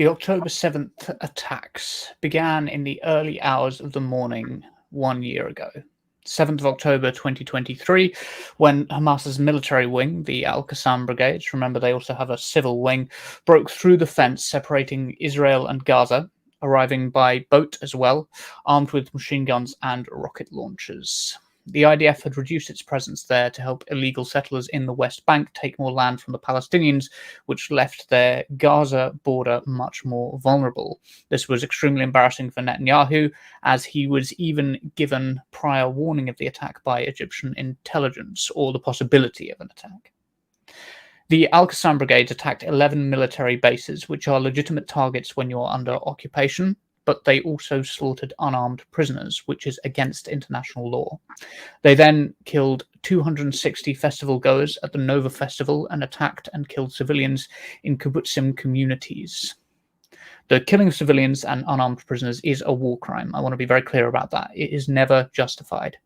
The October 7th attacks began in the early hours of the morning 1 year ago, 7th of October 2023, when Hamas's military wing, the Al-Qassam Brigades, remember they also have a civil wing, broke through the fence separating Israel and Gaza, arriving by boat as well, armed with machine guns and rocket launchers. The IDF had reduced its presence there to help illegal settlers in the West Bank take more land from the Palestinians, which left their Gaza border much more vulnerable. This was extremely embarrassing for Netanyahu, as he was even given prior warning of the attack by Egyptian intelligence, or the possibility of an attack. The Al-Qassam Brigades attacked 11 military bases, which are legitimate targets when you're under occupation, but they also slaughtered unarmed prisoners, which is against international law. They then killed 260 festival goers at the Nova Festival and attacked and killed civilians in kibbutzim communities. The killing of civilians and unarmed prisoners is a war crime. I want to be very clear about that. It is never justified.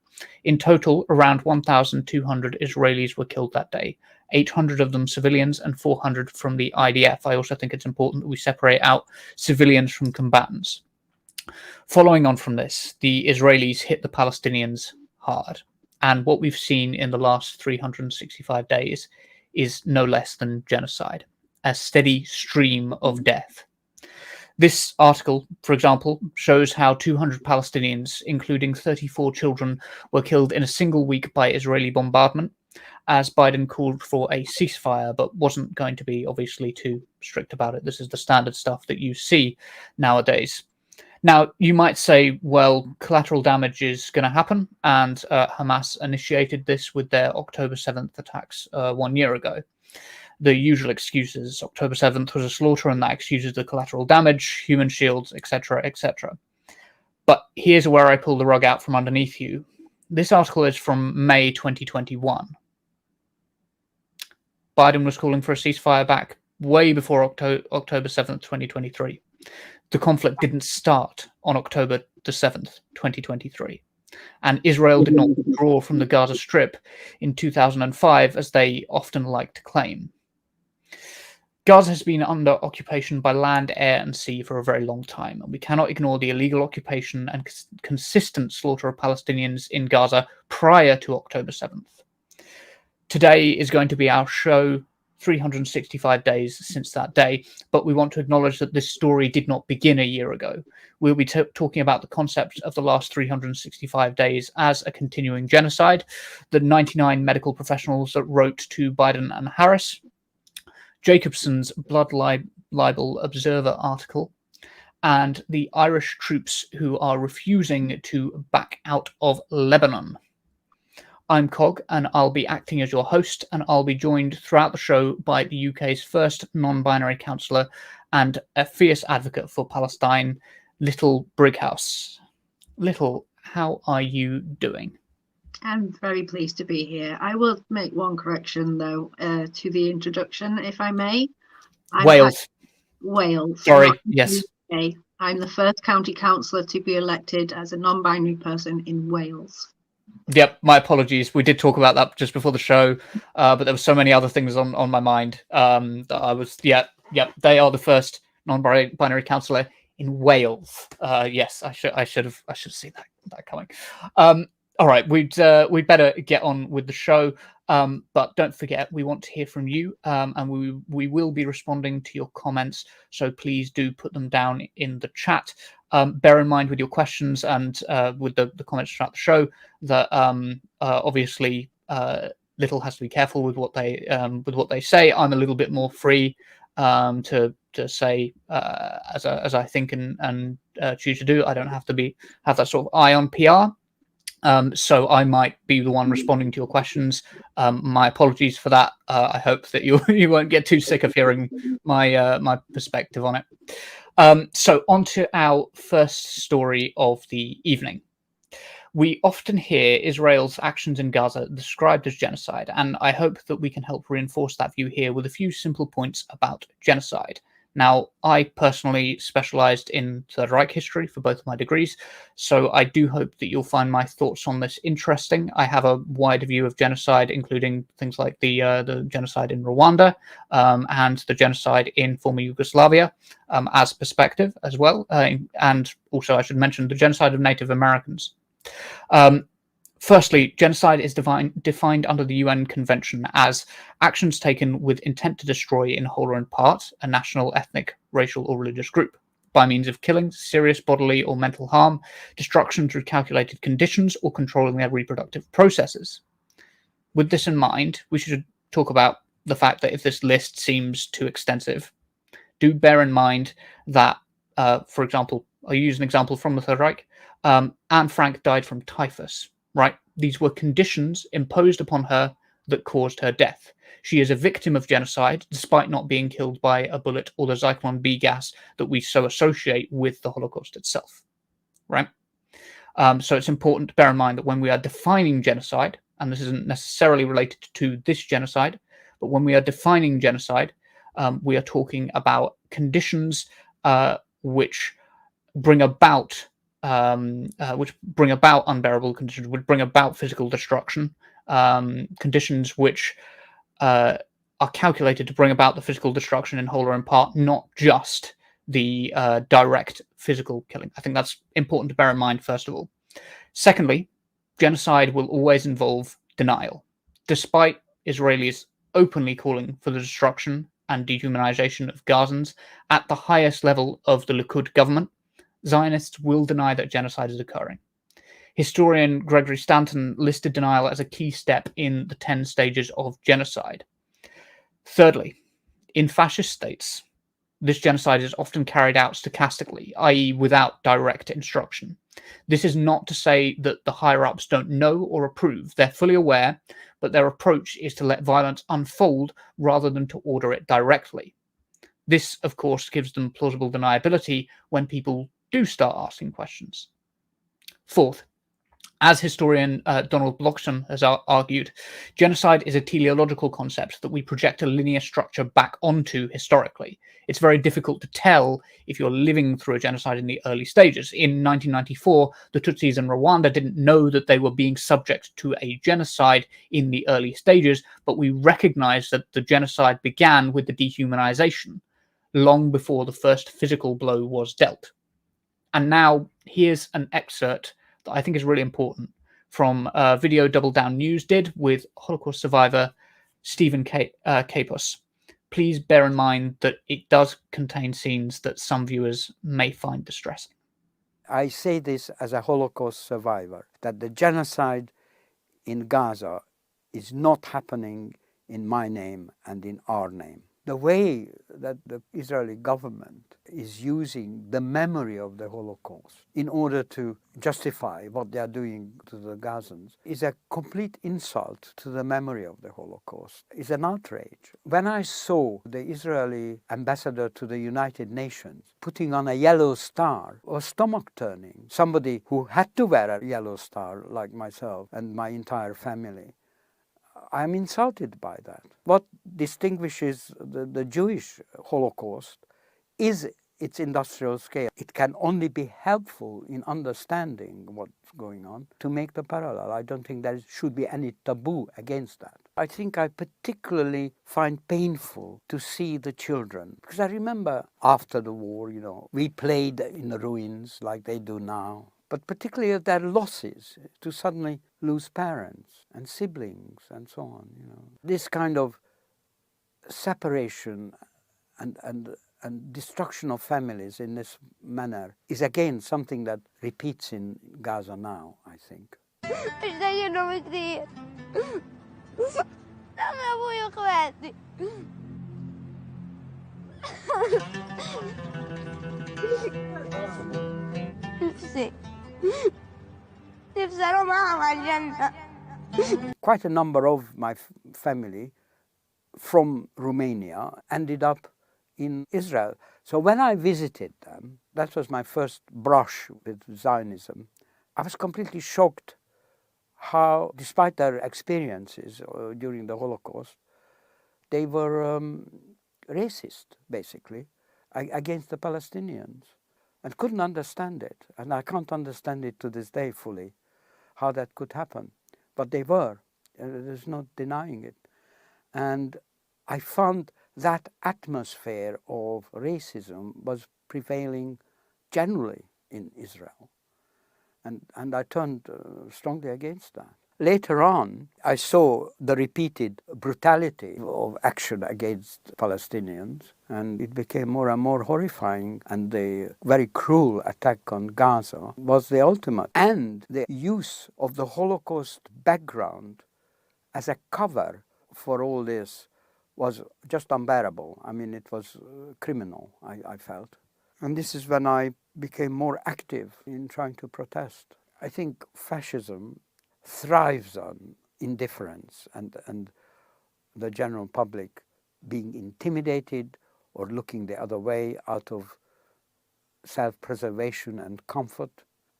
In total, around 1,200 Israelis were killed that day, 800 of them civilians and 400 from the IDF. I also think it's important that we separate out civilians from combatants. Following on from this, the Israelis hit the Palestinians hard. And what we've seen in the last 365 days is no less than genocide, a steady stream of death. This article, for example, shows how 200 Palestinians, including 34 children, were killed in a single week by Israeli bombardment, as Biden called for a ceasefire, but wasn't going to be obviously too strict about it. This is the standard stuff that you see nowadays. Now, you might say, well, collateral damage is going to happen, and Hamas initiated this with their October 7th attacks 1 year ago. The usual excuses: October 7th was a slaughter, and that excuses the collateral damage, human shields, etc., etc. But here's where I pull the rug out from underneath you. This article is from May 2021. Biden was calling for a ceasefire back way before October 7th, 2023. The conflict didn't start on October the 7th, 2023. And Israel did not withdraw from the Gaza Strip in 2005, as they often like to claim. Gaza has been under occupation by land, air, and sea for a very long time, and we cannot ignore the illegal occupation and consistent slaughter of Palestinians in Gaza prior to October 7th. Today is going to be our show, 365 days since that day, but we want to acknowledge that this story did not begin a year ago. We'll be talking about the concept of the last 365 days as a continuing genocide, the 99 medical professionals that wrote to Biden and Harris, Jacobson's Blood Libel Observer article, and the Irish troops who are refusing to back out of Lebanon. I'm Cog, and I'll be acting as your host, and I'll be joined throughout the show by the UK's first non-binary councillor and a fierce advocate for Palestine, Little Brighouse. Little, how are you doing? I'm very pleased to be here. I will make one correction, though, to the introduction, if I may. Wales. Wales. Sorry, yes. UK. I'm the first county councillor to be elected as a non-binary person in Wales. Yep, my apologies. We did talk about that just before the show, but there were so many other things on my mind that I was, they are the first non-binary councillor in Wales. Yes, I should have seen that coming. All right, we'd better get on with the show, but don't forget, we want to hear from you, and we will be responding to your comments, so please do put them down in the chat. Bear in mind with your questions and with the comments throughout the show that obviously Little has to be careful with what they say. I'm a little bit more free to say as I think and choose to do. I don't have to have that sort of eye on PR. So I might be the one responding to your questions. My apologies for that. I hope that you won't get too sick of hearing my perspective on it. So on to our first story of the evening. We often hear Israel's actions in Gaza described as genocide, and I hope that we can help reinforce that view here with a few simple points about genocide. Now, I personally specialized in Third Reich history for both of my degrees, so I do hope that you'll find my thoughts on this interesting. I have a wider view of genocide, including things like the genocide in Rwanda and the genocide in former Yugoslavia as perspective as well. And also, I should mention the genocide of Native Americans. Um, Firstly, genocide is defined under the UN Convention as actions taken with intent to destroy in whole or in part a national, ethnic, racial, or religious group by means of killing, serious bodily or mental harm, destruction through calculated conditions, or controlling their reproductive processes. With this in mind, we should talk about the fact that if this list seems too extensive, do bear in mind that, for example, I'll use an example from the Third Reich. Anne Frank died from typhus, right? These were conditions imposed upon her that caused her death. She is a victim of genocide, despite not being killed by a bullet or the Zyklon B gas that we so associate with the Holocaust itself, right? So it's important to bear in mind that when we are defining genocide, and this isn't necessarily related to this genocide, but when we are defining genocide, we are talking about conditions which bring about unbearable conditions, which bring about physical destruction, conditions which are calculated to bring about the physical destruction in whole or in part, not just the direct physical killing. I think that's important to bear in mind, first of all. Secondly, genocide will always involve denial. Despite Israelis openly calling for the destruction and dehumanization of Gazans at the highest level of the Likud government, Zionists will deny that genocide is occurring. Historian Gregory Stanton listed denial as a key step in the 10 stages of genocide. Thirdly, in fascist states, this genocide is often carried out stochastically, i.e., without direct instruction. This is not to say that the higher ups don't know or approve. They're fully aware, but their approach is to let violence unfold rather than to order it directly. This, of course, gives them plausible deniability when people do start asking questions. Fourth, as historian Donald Bloxham has argued, genocide is a teleological concept that we project a linear structure back onto historically. It's very difficult to tell if you're living through a genocide in the early stages. In 1994, the Tutsis in Rwanda didn't know that they were being subject to a genocide in the early stages, but we recognize that the genocide began with the dehumanization long before the first physical blow was dealt. And now here's an excerpt that I think is really important from a video Double Down News did with Holocaust survivor Stephen Kapos. Please bear in mind that it does contain scenes that some viewers may find distressing. I say this as a Holocaust survivor, that the genocide in Gaza is not happening in my name and in our name. The way that the Israeli government is using the memory of the Holocaust in order to justify what they are doing to the Gazans is a complete insult to the memory of the Holocaust. It's an outrage. When I saw the Israeli ambassador to the United Nations putting on a yellow star, or stomach turning, somebody who had to wear a yellow star like myself and my entire family, I'm insulted by that. What distinguishes the Jewish Holocaust is its industrial scale. It can only be helpful in understanding what's going on to make the parallel. I don't think there should be any taboo against that. I think I particularly find painful to see the children, because I remember after the war, we played in the ruins like they do now. But particularly their losses, to suddenly lose parents and siblings and so on. This kind of separation and destruction of families in this manner is again something that repeats in Gaza now, I think. Quite a number of my family from Romania ended up in Israel. So when I visited them, that was my first brush with Zionism, I was completely shocked how, despite their experiences during the Holocaust, they were racist, basically. against the Palestinians, and couldn't understand it. And I can't understand it to this day fully, how that could happen. But they were. There's no denying it. And I found that atmosphere of racism was prevailing generally in Israel. And I turned strongly against that. Later on, I saw the repeated brutality of action against Palestinians, and it became more and more horrifying. And the very cruel attack on Gaza was the ultimate. And the use of the Holocaust background as a cover for all this was just unbearable. I mean, it was criminal, I felt. And this is when I became more active in trying to protest. I think fascism thrives on indifference and the general public being intimidated or looking the other way out of self-preservation and comfort.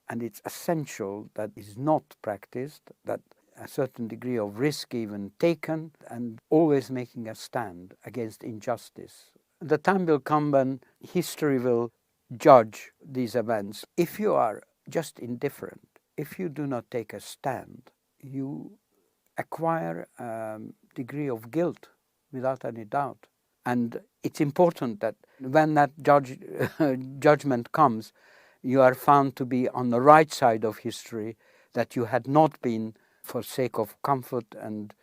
And it's essential that is not practiced, that a certain degree of risk even taken, and always making a stand against injustice. The time will come when history will judge these events. If you are just indifferent, if you do not take a stand, you acquire a degree of guilt without any doubt. And it's important that when that judgment comes, you are found to be on the right side of history, that you had not been, for sake of comfort and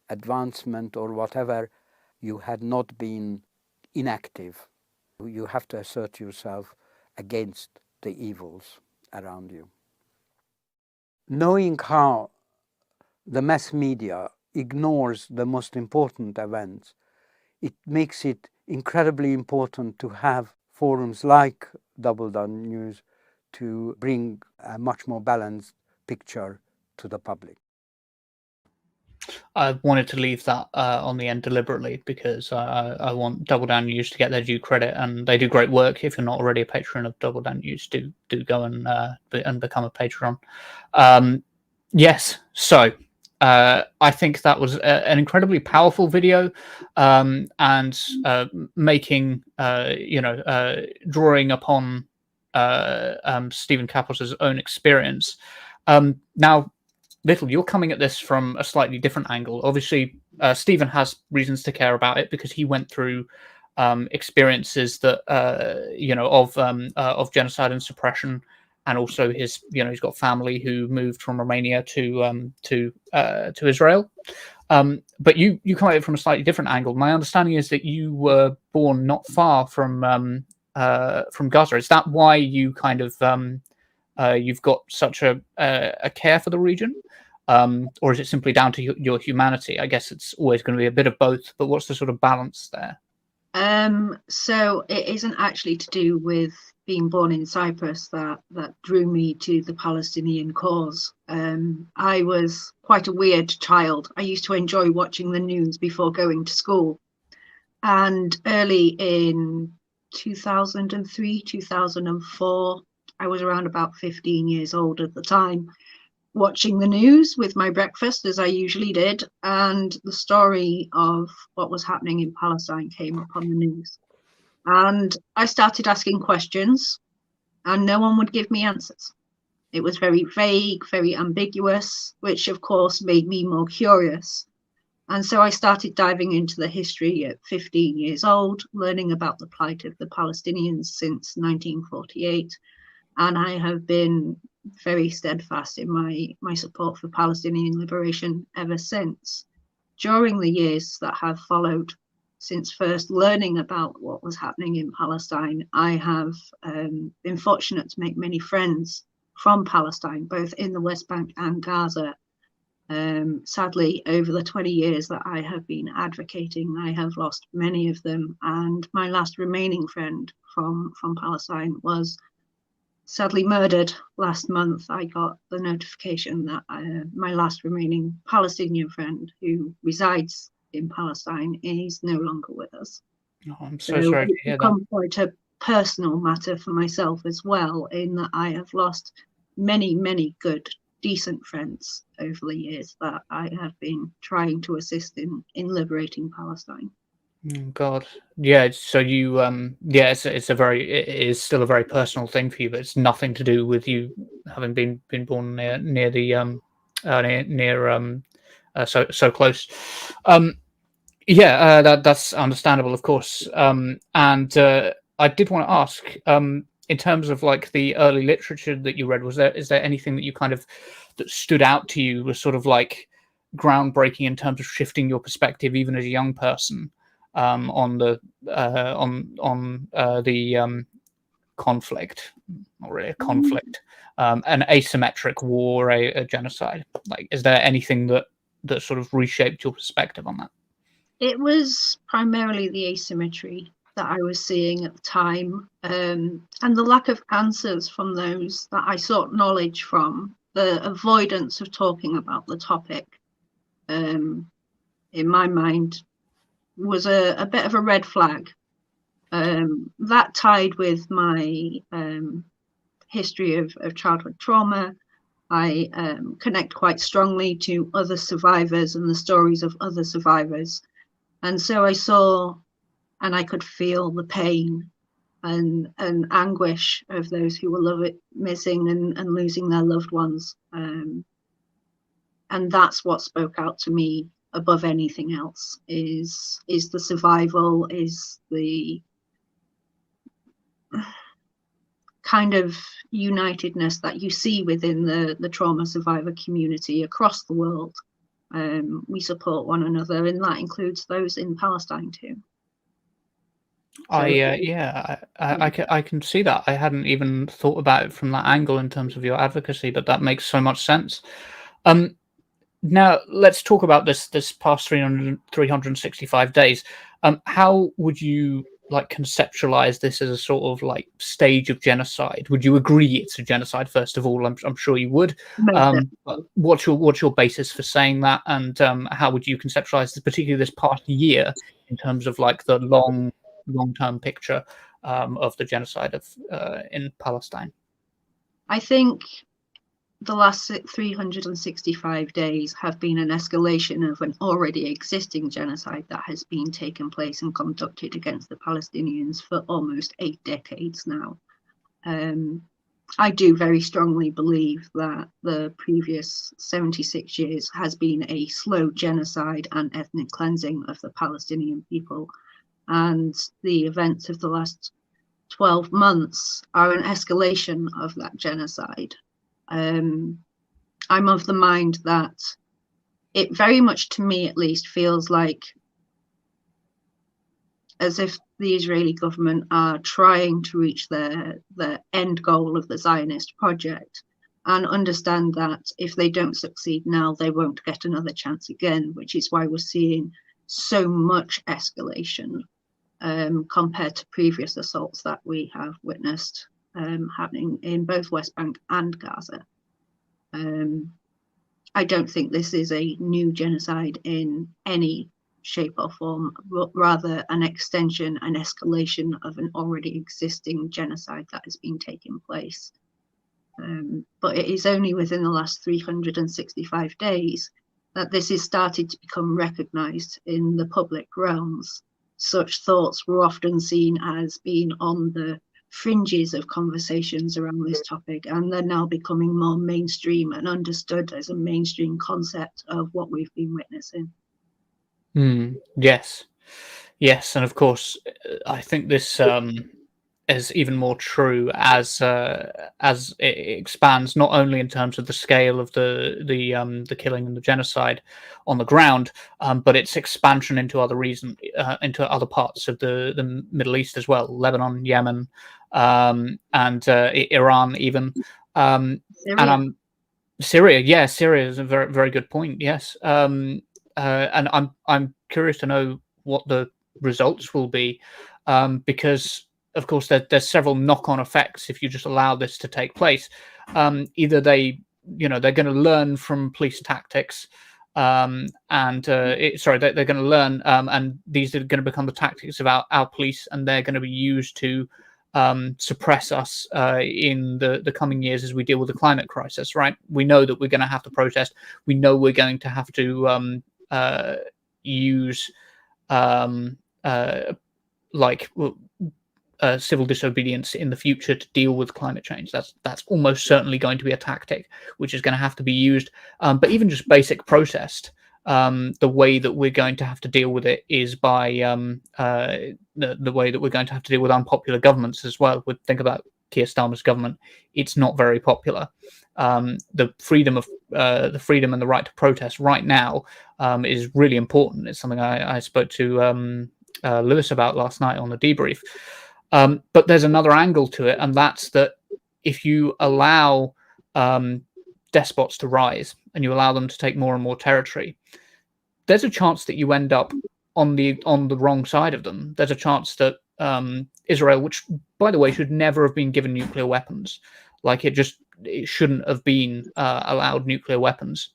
advancement or whatever, you had not been inactive. You have to assert yourself against the evils around you. Knowing how the mass media ignores the most important events, it makes it incredibly important to have forums like Double Down News to bring a much more balanced picture to the public. I wanted to leave that on the end deliberately because I want Double Down News to get their due credit, and they do great work. If you're not already a patron of Double Down News, do go and become a patron. Yes, so I think that was an incredibly powerful video, and making drawing upon Stephen Kapos's own experience. Now, Little, you're coming at this from a slightly different angle. Obviously, Stephen has reasons to care about it because he went through experiences that of genocide and suppression, and also he's got family who moved from Romania to Israel. But you come at it from a slightly different angle. My understanding is that you were born not far from Gaza. Is that why you kind of you've got such a care for the region? Or is it simply down to your humanity? I guess it's always going to be a bit of both, but what's the sort of balance there? So it isn't actually to do with being born in Cyprus that drew me to the Palestinian cause. I was quite a weird child. I used to enjoy watching the news before going to school. And early in 2003, 2004, I was around about 15 years old at the time, watching the news with my breakfast, as I usually did, and the story of what was happening in Palestine came up on the news. And I started asking questions, and no one would give me answers. It was very vague, very ambiguous, which of course made me more curious. And so I started diving into the history at 15 years old, learning about the plight of the Palestinians since 1948. And I have been very steadfast in my support for Palestinian liberation ever since. During the years that have followed, since first learning about what was happening in Palestine, I have been fortunate to make many friends from Palestine, both in the West Bank and Gaza. Sadly, over the 20 years that I have been advocating, I have lost many of them. And my last remaining friend from Palestine was sadly murdered last month. I got the notification that my last remaining Palestinian friend, who resides in Palestine, is no longer with us. Oh, I'm so sorry to hear it's become quite a personal matter for myself as well, in that I have lost many, many good, decent friends over the years that I have been trying to assist in liberating Palestine. God, yeah. So you, yeah, it's a very, it is still a very personal thing for you, but it's nothing to do with you having been born near the near so close. Um, yeah, that's understandable, of course. And I did want to ask, in terms of like the early literature that you read, is there anything that you kind of that stood out to you was sort of like groundbreaking in terms of shifting your perspective, even as a young person, on the conflict, not really a conflict, an asymmetric war, a genocide? Like, is there anything that sort of reshaped your perspective on that? It was primarily the asymmetry that I was seeing at the time, and the lack of answers from those that I sought knowledge from, the avoidance of talking about the topic, in my mind, was a bit of a red flag. That tied with my history of childhood trauma. I connect quite strongly to other survivors and the stories of other survivors. And so I saw and I could feel the pain and anguish of those who were missing and losing their loved ones. And that's what spoke out to me above anything else, is the survival, is the kind of unitedness that you see within the trauma survivor community across the world. We support one another, and that includes those in Palestine too. I can see that. I hadn't even thought about it from that angle in terms of your advocacy, but that makes so much sense. Now let's talk about this past 365 days. How would you like conceptualize this as a sort of like stage of genocide? Would you agree it's a genocide? First of all, I'm sure you would. But what's your basis for saying that, and how would you conceptualize this, particularly this past year, in terms of like the long-term picture of the genocide of in Palestine? I think the last 365 days have been an escalation of an already existing genocide that has been taken place and conducted against the Palestinians for almost 8 decades now. I do very strongly believe that the previous 76 years has been a slow genocide and ethnic cleansing of the Palestinian people. And the events of the last 12 months are an escalation of that genocide. I'm of the mind that it very much, to me at least, feels like as if the Israeli government are trying to reach the end goal of the Zionist project, and understand that if they don't succeed now, they won't get another chance again, which is why we're seeing so much escalation compared to previous assaults that we have witnessed happening in both West Bank and Gaza. I don't think this is a new genocide in any shape or form, but rather an extension, an escalation of an already existing genocide that has been taking place. But it is only within the last 365 days that this has started to become recognised in the public realms. Such thoughts were often seen as being on the fringes of conversations around this topic, and they're now becoming more mainstream and understood as a mainstream concept of what we've been witnessing. Yes, and of course, I think this is even more true as it expands, not only in terms of the scale of the killing and the genocide on the ground, but its expansion into into other parts of the Middle East as well, Lebanon, Yemen, and Iran even, and Syria. Yeah, Syria is a very very good point. Yes, and I'm curious to know what the results will be, because of course there's several knock-on effects if you just allow this to take place. Either they're going to learn from police tactics, they're going to learn, and these are going to become the tactics of our police, and they're going to be used to suppress us in the coming years as we deal with the climate crisis. Right? We know that we're going to have to protest. We know we're going to have to use like civil disobedience in the future to deal with climate change. That's almost certainly going to be a tactic which is going to have to be used. But even just basic protest, the way that we're going to have to deal with it is by the way that we're going to have to deal with unpopular governments as well. Think about Keir Starmer's government; it's not very popular. The freedom and the right to protest right now is really important. It's something I spoke to Lewis about last night on the debrief. But there's another angle to it, and that's that if you allow despots to rise and you allow them to take more and more territory, there's a chance that you end up on the wrong side of them. There's a chance that Israel, which by the way should never have been given nuclear weapons, like it shouldn't have been allowed nuclear weapons.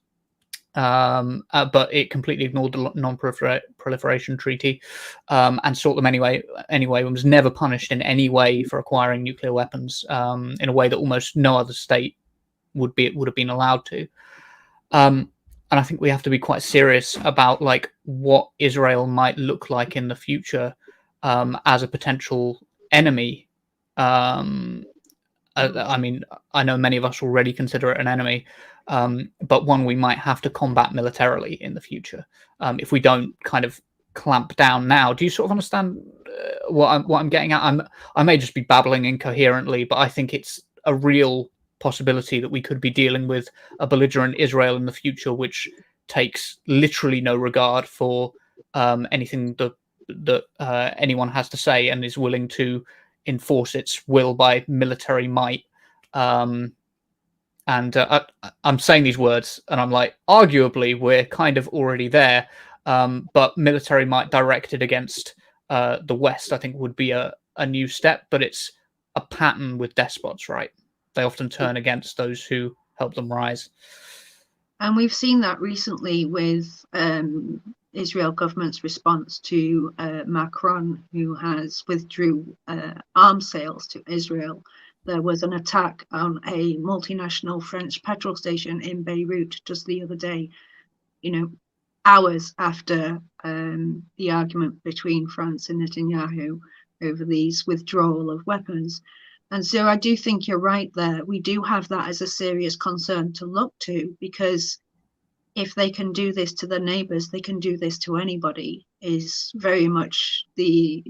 But it completely ignored the non-proliferation treaty and sought them anyway, and was never punished in any way for acquiring nuclear weapons in a way that almost no other state would have been allowed to. And I think we have to be quite serious about like what Israel might look like in the future as a potential enemy. I mean, I know many of us already consider it an enemy, but one we might have to combat militarily in the future if we don't kind of clamp down now. Do you sort of understand what I'm getting at? I may just be babbling incoherently, but I think it's a real possibility that we could be dealing with a belligerent Israel in the future, which takes literally no regard for anything that anyone has to say and is willing to enforce its will by military might. I'm saying these words and I'm like, arguably we're kind of already there, but military might directed against the West I think would be a new step, but it's a pattern with despots, right? They often turn against those who help them rise. And we've seen that recently with Israel government's response to Macron, who has withdrew arms sales to Israel. There was an attack on a multinational French petrol station in Beirut just the other day, hours after the argument between France and Netanyahu over these withdrawal of weapons. And so I do think you're right there. We do have that as a serious concern to look to, because if they can do this to their neighbors, they can do this to anybody, is very much the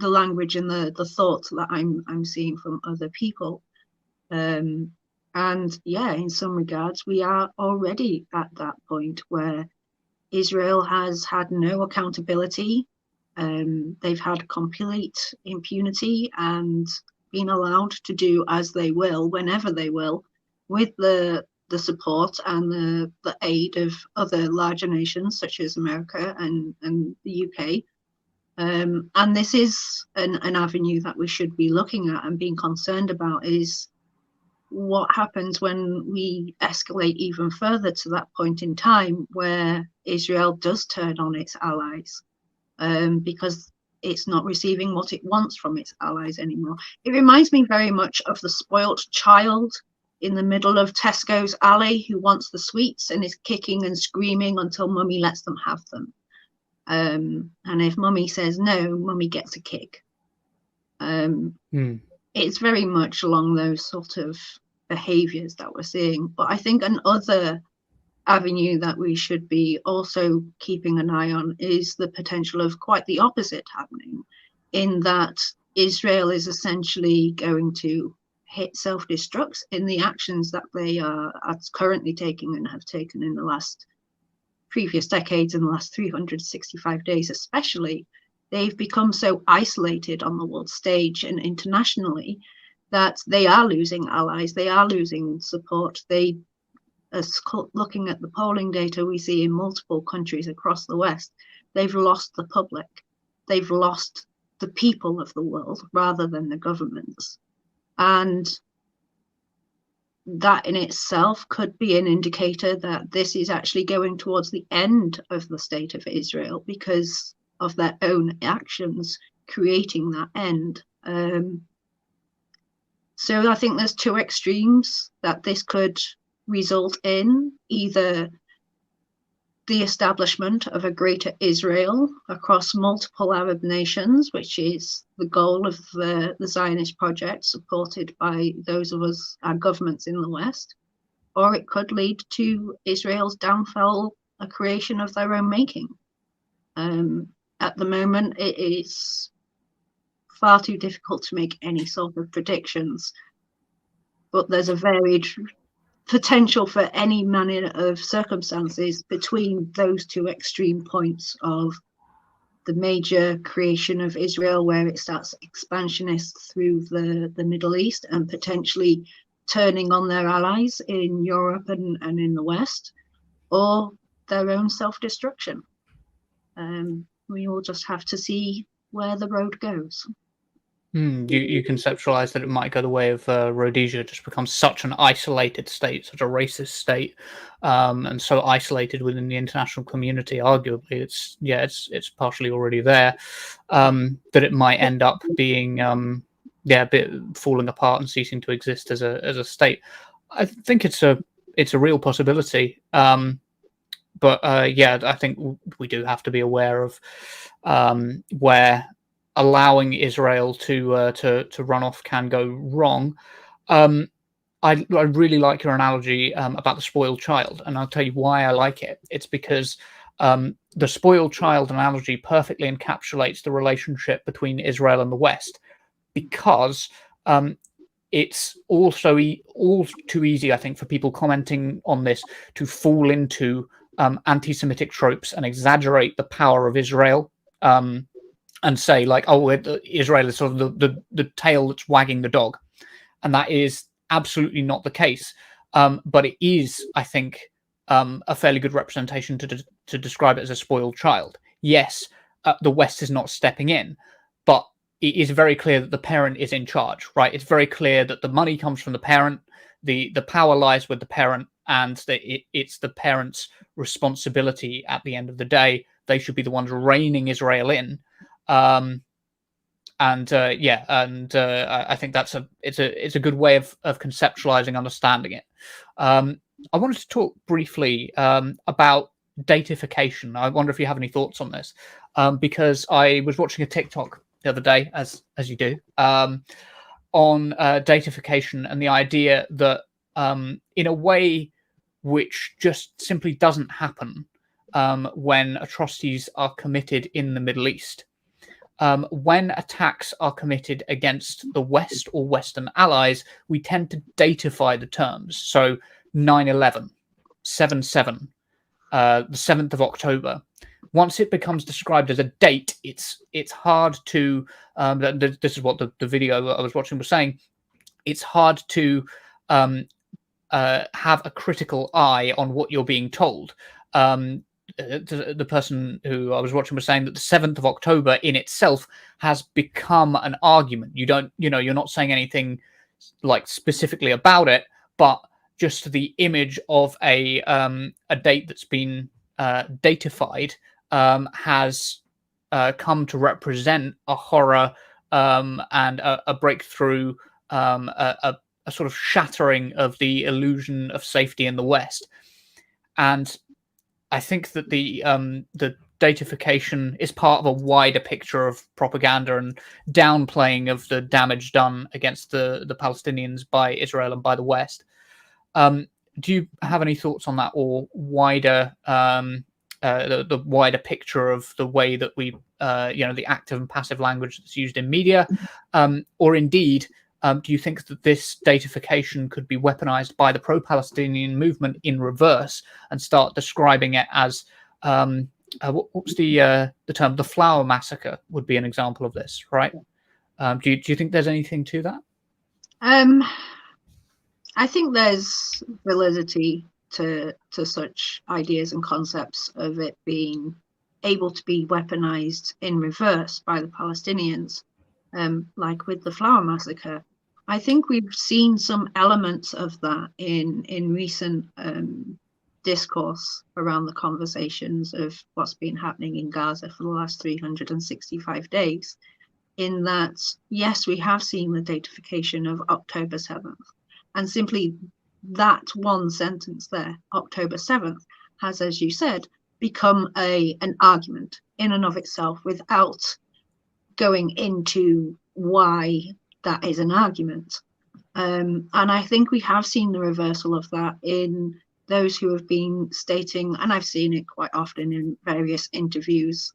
language and the thought that I'm seeing from other people. And yeah, in some regards, we are already at that point where Israel has had no accountability. They've had complete impunity and been allowed to do as they will, whenever they will, with the support and the aid of other larger nations such as America and the UK. And this is an avenue that we should be looking at and being concerned about, is what happens when we escalate even further to that point in time where Israel does turn on its allies, because it's not receiving what it wants from its allies anymore. It reminds me very much of the spoilt child in the middle of Tesco's alley who wants the sweets and is kicking and screaming until mummy lets them have them. And if mummy says no, mummy gets a kick. It's very much along those sort of behaviors that we're seeing. But I think another avenue that we should be also keeping an eye on is the potential of quite the opposite happening, in that Israel is essentially going to hit self-destructs in the actions that they are currently taking and have taken in the last previous decades, in the last 365 days especially. They've become so isolated on the world stage and internationally that they are losing allies, they are losing support. They, as looking at the polling data we see in multiple countries across the West, they've lost the public, they've lost the people of the world rather than the governments. And that in itself could be an indicator that this is actually going towards the end of the state of Israel, because of their own actions creating that end. So I think there's two extremes that this could result in: either the establishment of a greater Israel across multiple Arab nations, which is the goal of the Zionist project, supported by those of us, our governments in the West, or it could lead to Israel's downfall, a creation of their own making. At the moment, it is far too difficult to make any sort of predictions, but there's a varied potential for any manner of circumstances between those two extreme points of the major creation of Israel, where it starts expansionist through the Middle East and potentially turning on their allies in Europe and in the West, or their own self-destruction. We will just have to see where the road goes. You conceptualize that it might go the way of Rhodesia, just become such an isolated state, such a racist state, and so isolated within the international community. Arguably, it's partially already there, that it might end up being a bit falling apart and ceasing to exist as a state. I think it's a real possibility. But I think we do have to be aware of where allowing Israel to run off can go wrong. I really like your analogy about the spoiled child, and I'll tell you why I like it. It's because the spoiled child analogy perfectly encapsulates the relationship between Israel and the West, because it's also all too easy, I think, for people commenting on this to fall into anti-Semitic tropes and exaggerate the power of Israel. And say, like, oh, Israel is sort of the tail that's wagging the dog. And that is absolutely not the case. But it is, I think, a fairly good representation to describe it as a spoiled child. Yes, the West is not stepping in, but it is very clear that the parent is in charge, right? It's very clear that the money comes from the parent, the power lies with the parent, and that it's the parent's responsibility at the end of the day. They should be the ones reining Israel in. I think it's a good way of conceptualizing, understanding it. I wanted to talk briefly about datification. I wonder if you have any thoughts on this, because I was watching a TikTok the other day, as you do, on datification and the idea that in a way which just simply doesn't happen when atrocities are committed in the Middle East. When attacks are committed against the West or Western allies, we tend to datify the terms. So 9/11, 7/7, the 7th of October. Once it becomes described as a date, it's hard to. This is what the video I was watching was saying. It's hard to have a critical eye on what you're being told. The person who I was watching was saying that the 7th of October in itself has become an argument. You're not saying anything like specifically about it, but just the image of a date that's been datified has come to represent a horror and a breakthrough, a sort of shattering of the illusion of safety in the West. And I think that the datification is part of a wider picture of propaganda and downplaying of the damage done against the Palestinians by Israel and by the West. Do you have any thoughts on that, or wider the wider picture of the way that we, the active and passive language that's used in media, or indeed, do you think that this datification could be weaponized by the pro-Palestinian movement in reverse and start describing it as what's the term? The Flower Massacre would be an example of this, right? Do you think there's anything to that? I think there's validity to such ideas and concepts of it being able to be weaponized in reverse by the Palestinians, like with the Flower Massacre. I think we've seen some elements of that in recent discourse around the conversations of what's been happening in Gaza for the last 365 days, in that, yes, we have seen the datification of October 7th, and simply that one sentence there, October 7th, has, as you said, become an argument in and of itself without going into why that is an argument. And I think we have seen the reversal of that in those who have been stating, and I've seen it quite often in various interviews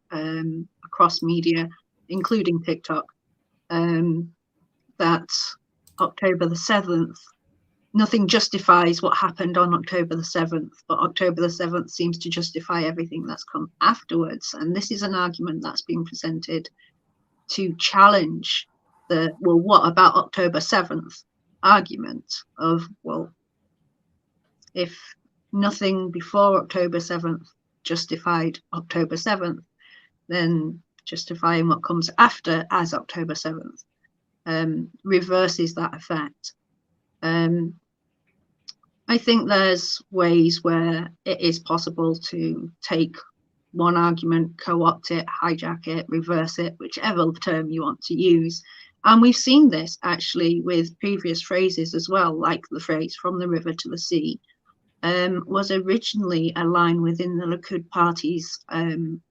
across media, including TikTok, that October the 7th, nothing justifies what happened on October the 7th, but October the 7th seems to justify everything that's come afterwards. And this is an argument that's been presented to challenge the, well, what about October 7th argument of, well, if nothing before October 7th justified October 7th, then justifying what comes after as October 7th reverses that effect. I think there's ways where it is possible to take one argument, co-opt it, hijack it, reverse it, whichever term you want to use. And we've seen this actually with previous phrases as well, like the phrase "from the river to the sea" was originally a line within the Likud party's own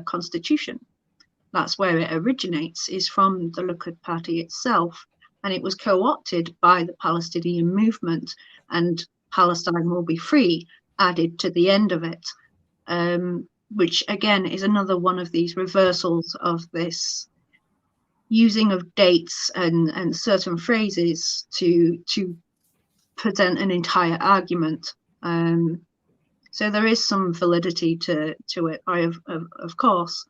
constitution. That's where it originates, is from the Likud party itself. And it was co-opted by the Palestinian movement, and Palestine will be free added to the end of it, which again is another one of these reversals of this using of dates and certain phrases to present an entire argument. So there is some validity to it, of course.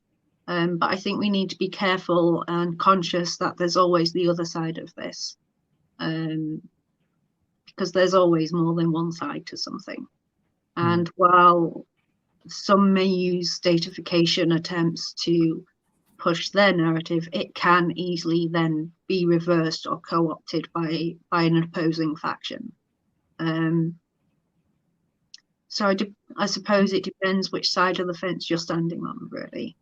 But I think we need to be careful and conscious that there's always the other side of this, because there's always more than one side to something. And while some may use statification attempts to push their narrative, it can easily then be reversed or co-opted by an opposing faction. So I suppose it depends which side of the fence you're standing on, really.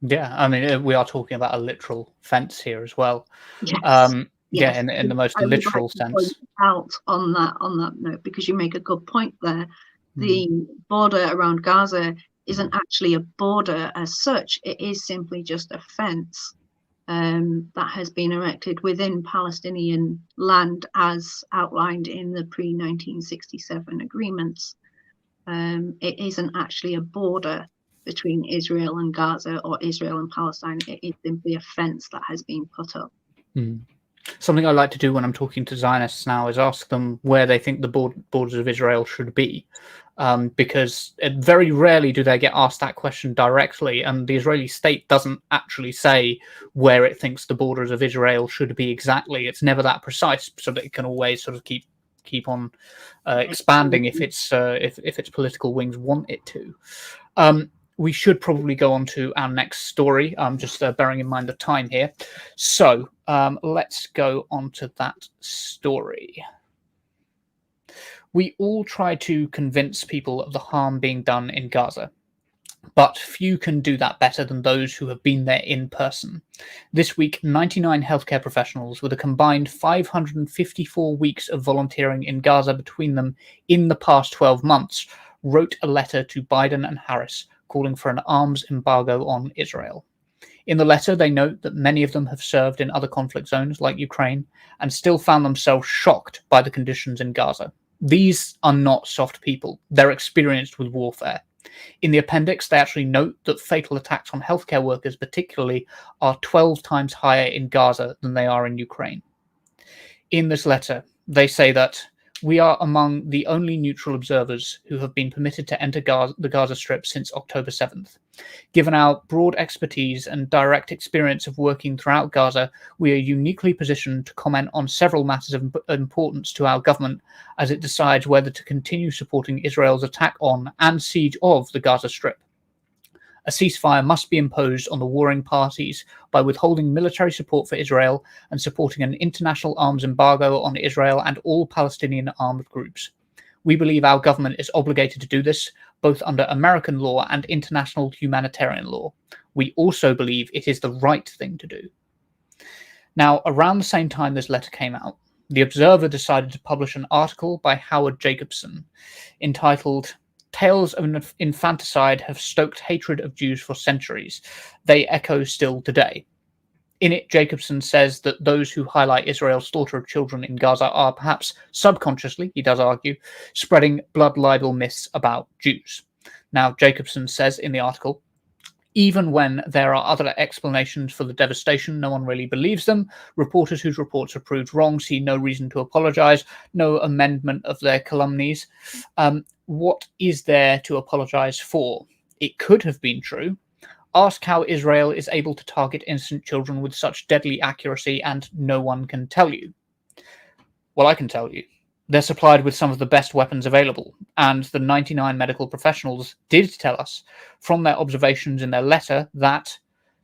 Yeah, I mean, we are talking about a literal fence here as well. Yes. Yeah, in the most literal sense. Point out on that note, because you make a good point there. The border around Gaza isn't actually a border as such. It is simply just a fence that has been erected within Palestinian land as outlined in the pre-1967 agreements. It isn't actually a border between Israel and Gaza or Israel and Palestine. It is simply a fence that has been put up. Something I like to do when I'm talking to Zionists now is ask them where they think the borders of Israel should be, because very rarely do they get asked that question directly, and the Israeli state doesn't actually say where it thinks the borders of Israel should be exactly. It's never that precise, so that it can always sort of keep on expanding if its political wings want it to. We should probably go on to our next story, just bearing in mind the time here. So let's go on to that story. We all try to convince people of the harm being done in Gaza, but few can do that better than those who have been there in person. This week, 99 healthcare professionals with a combined 554 weeks of volunteering in Gaza between them in the past 12 months wrote a letter to Biden and Harris calling for an arms embargo on Israel. In the letter, they note that many of them have served in other conflict zones like Ukraine and still found themselves shocked by the conditions in Gaza. These are not soft people. They're experienced with warfare. In the appendix, they actually note that fatal attacks on healthcare workers particularly are 12 times higher in Gaza than they are in Ukraine. In this letter, they say that we are among the only neutral observers who have been permitted to enter the Gaza Strip since October 7th. Given our broad expertise and direct experience of working throughout Gaza, we are uniquely positioned to comment on several matters of importance to our government as it decides whether to continue supporting Israel's attack on and siege of the Gaza Strip. A ceasefire must be imposed on the warring parties by withholding military support for Israel and supporting an international arms embargo on Israel and all Palestinian armed groups. We believe our government is obligated to do this, both under American law and international humanitarian law. We also believe it is the right thing to do. Now, around the same time this letter came out, The Observer decided to publish an article by Howard Jacobson entitled Tales of infanticide have stoked hatred of Jews for centuries. They echo still today. In it, Jacobson says that those who highlight Israel's slaughter of children in Gaza are perhaps subconsciously, he does argue, spreading blood libel myths about Jews. Now, Jacobson says in the article, even when there are other explanations for the devastation, no one really believes them. Reporters whose reports are proved wrong see no reason to apologize, no amendment of their calumnies. What is there to apologize for? It could have been true. Ask how Israel is able to target innocent children with such deadly accuracy, and no one can tell you. Well, I can tell you. They're supplied with some of the best weapons available, and the 99 medical professionals did tell us from their observations in their letter that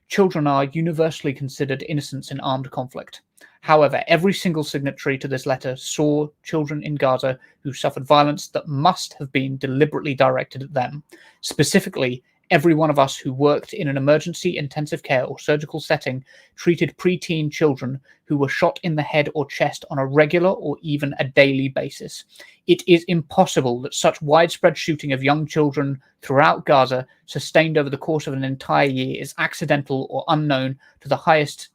children are universally considered innocents in armed conflict. However, every single signatory to this letter saw children in Gaza who suffered violence that must have been deliberately directed at them. Specifically, every one of us who worked in an emergency intensive care or surgical setting treated preteen children who were shot in the head or chest on a regular or even a daily basis. It is impossible that such widespread shooting of young children throughout Gaza, sustained over the course of an entire year, is accidental or unknown to the highest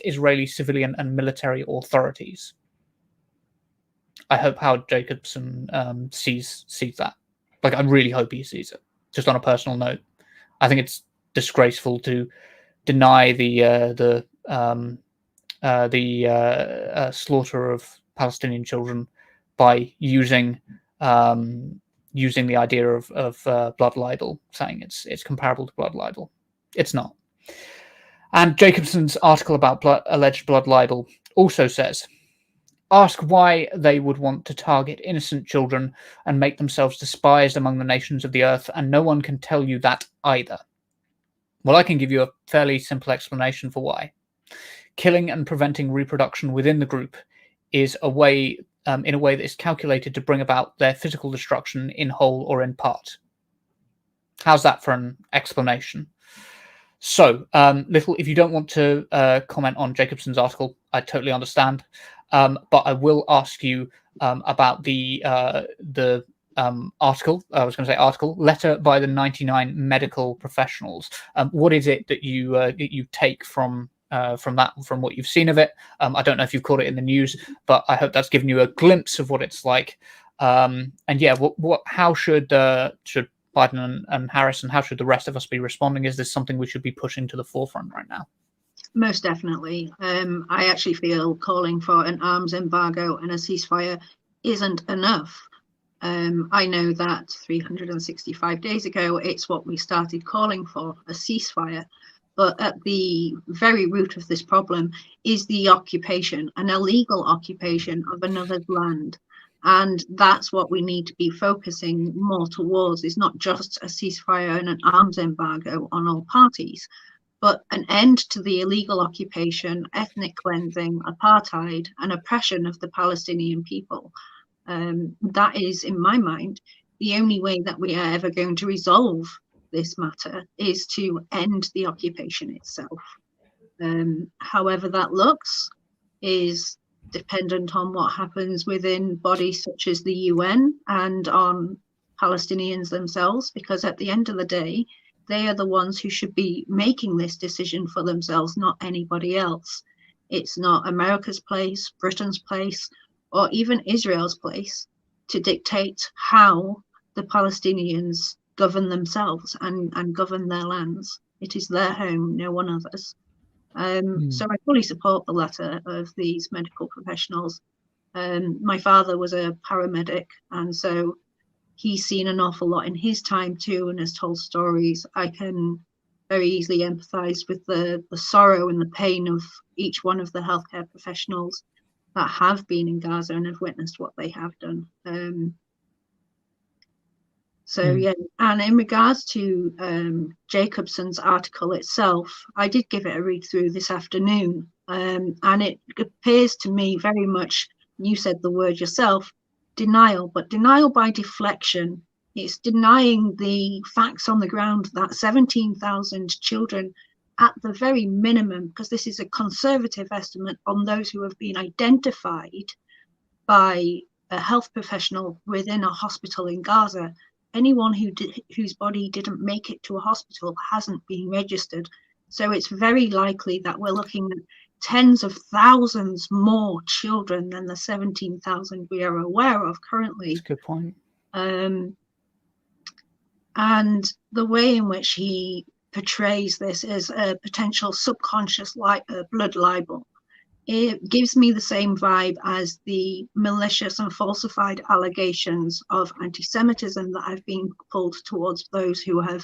Israeli civilian and military authorities. I hope Howard Jacobson sees that. Like, I really hope he sees it. Just on a personal note, I think it's disgraceful to deny the slaughter of Palestinian children by using the idea of blood libel, saying it's comparable to blood libel. It's not. And Jacobson's article about alleged blood libel also says, ask why they would want to target innocent children and make themselves despised among the nations of the earth, and no one can tell you that either. Well, I can give you a fairly simple explanation for why. Killing and preventing reproduction within the group is a way, in a way that is calculated to bring about their physical destruction in whole or in part. How's that for an explanation? So, if you don't want to comment on Jacobson's article, I totally understand. But I will ask you about the article. I was going to say article, letter by the 99 medical professionals. What is it that you take from what you've seen of it? I don't know if you've caught it in the news, but I hope that's given you a glimpse of what it's like. And yeah, how should Biden and Harris, and how should the rest of us be responding? Is this something we should be pushing to the forefront right now? Most definitely. I actually feel calling for an arms embargo and a ceasefire isn't enough. I know that 365 days ago, it's what we started calling for, a ceasefire. But at the very root of this problem is the occupation, an illegal occupation of another's land. And that's what we need to be focusing more towards, is not just a ceasefire and an arms embargo on all parties, but an end to the illegal occupation, ethnic cleansing, apartheid, and oppression of the Palestinian people. That is, in my mind, the only way that we are ever going to resolve this matter, is to end the occupation itself. However that looks is dependent on what happens within bodies such as the UN and on Palestinians themselves, because at the end of the day, they are the ones who should be making this decision for themselves, not anybody else. It's not America's place, Britain's place, or even Israel's place to dictate how the Palestinians govern themselves and govern their lands. It is their home, no one other's. So I fully support the letter of these medical professionals. My father was a paramedic, and so he's seen an awful lot in his time too, and has told stories. I can very easily empathize with the sorrow and the pain of each one of the healthcare professionals that have been in Gaza and have witnessed what they have done. Yeah, and in regards to Jacobson's article itself, I did give it a read through this afternoon, and it appears to me very much, you said the word yourself, denial, but denial by deflection. It's denying the facts on the ground that 17,000 children, at the very minimum, because this is a conservative estimate on those who have been identified by a health professional within a hospital in Gaza. Anyone whose body didn't make it to a hospital hasn't been registered. So it's very likely that we're looking at tens of thousands more children than the 17,000 we are aware of currently. That's a good point. And the way in which he portrays this as a potential subconscious blood libel, it gives me the same vibe as the malicious and falsified allegations of anti-Semitism that have been pulled towards those who have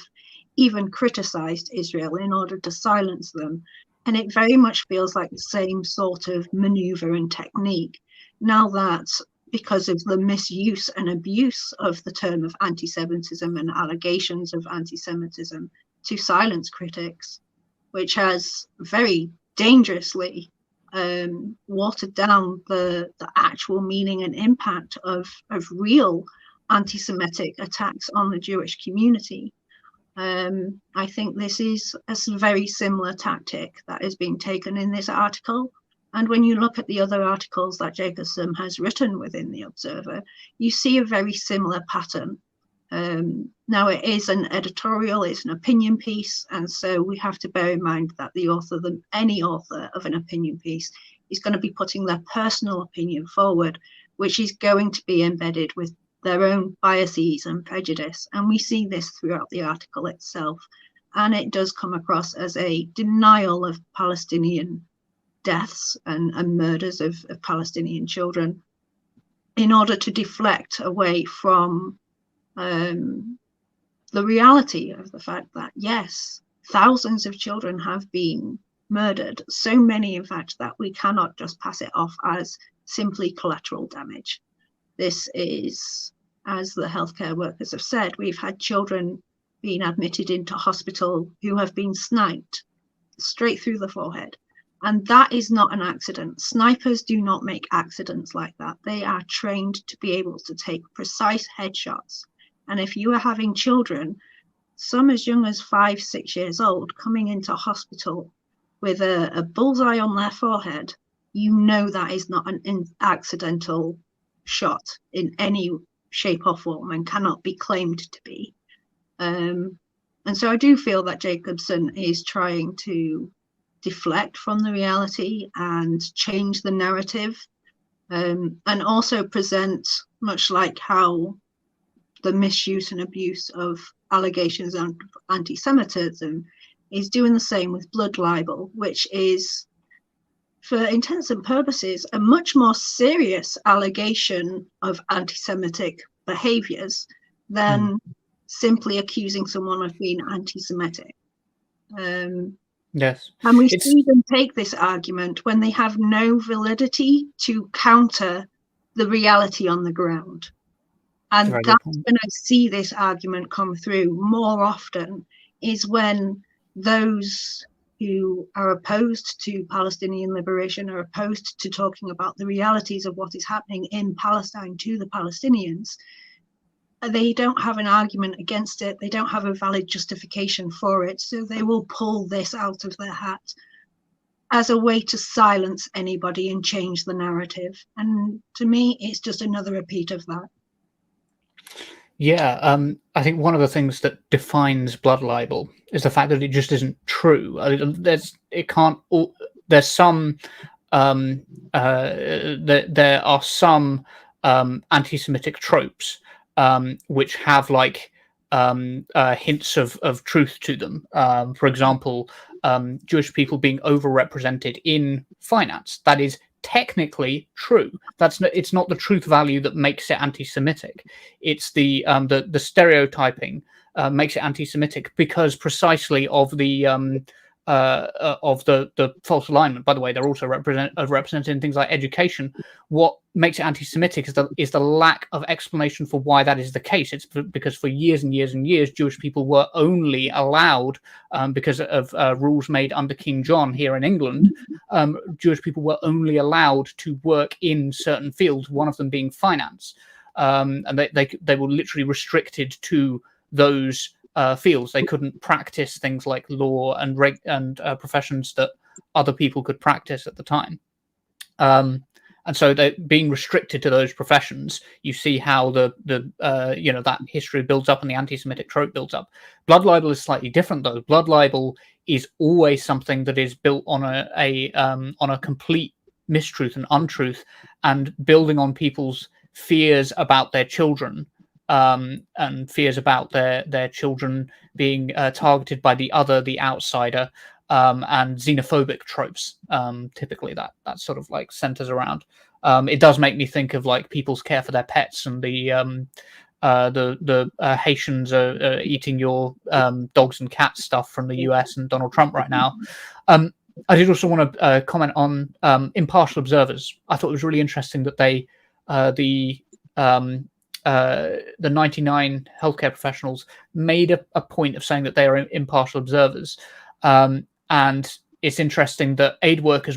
even criticized Israel in order to silence them. And it very much feels like the same sort of maneuver and technique. Now that, because of the misuse and abuse of the term of anti-Semitism and allegations of anti-Semitism to silence critics, which has very dangerously watered down the actual meaning and impact of real anti-Semitic attacks on the Jewish community. I think this is a very similar tactic that is being taken in this article. And when you look at the other articles that Jacobson has written within The Observer, you see a very similar pattern. Now, it is an editorial, it's an opinion piece, and so we have to bear in mind that the author, any author of an opinion piece, is going to be putting their personal opinion forward, which is going to be embedded with their own biases and prejudice. And we see this throughout the article itself. And it does come across as a denial of Palestinian deaths and murders of Palestinian children in order to deflect away from the reality of the fact that, yes, thousands of children have been murdered, so many, in fact, that we cannot just pass it off as simply collateral damage. This is, as the healthcare workers have said, we've had children being admitted into hospital who have been sniped straight through the forehead. And that is not an accident. Snipers do not make accidents like that. They are trained to be able to take precise headshots. And if you are having children, some as young as 5, 6 years old, coming into hospital with a bullseye on their forehead, you know that is not an accidental shot in any shape or form and cannot be claimed to be. And so I do feel that Jacobson is trying to deflect from the reality and change the narrative, and also present, much like how the misuse and abuse of allegations of anti-Semitism is doing the same with blood libel, which is, for intents and purposes, a much more serious allegation of anti-Semitic behaviors than simply accusing someone of being anti-Semitic. Yes. And we see them take this argument when they have no validity to counter the reality on the ground. And that's when I see this argument come through more often, is when those who are opposed to Palestinian liberation, are opposed to talking about the realities of what is happening in Palestine to the Palestinians, they don't have an argument against it. They don't have a valid justification for it. So they will pull this out of their hat as a way to silence anybody and change the narrative. And to me, it's just another repeat of that. Yeah, I think one of the things that defines blood libel is the fact that it just isn't true. There's some there are some anti-Semitic tropes which have like hints of truth to them. For example, Jewish people being overrepresented in finance. That is technically true. It's not the truth value that makes it anti-Semitic. It's the stereotyping makes it anti-Semitic because precisely of the false alignment. By the way, they're also represented in things like education. What makes it anti-Semitic is the lack of explanation for why that is the case. It's because for years and years and years, Jewish people were only allowed, because of rules made under King John here in England, Jewish people were only allowed to work in certain fields, one of them being finance. And they were literally restricted to those fields. They couldn't practice things like law and professions that other people could practice at the time. And so that being restricted to those professions, you see how that history builds up and the anti-Semitic trope builds up. Blood libel is slightly different, though. Blood libel is always something that is built on a complete mistruth and untruth, and building on people's fears about their children, and fears about their children being targeted by the other, the outsider, and xenophobic tropes. Typically, that sort of like centers around. It does make me think of like people's care for their pets and the Haitians are eating your dogs and cats stuff from the US and Donald Trump right now. I did also want to comment on impartial observers. I thought it was really interesting that the 99 healthcare professionals made a point of saying that they are impartial observers. And it's interesting that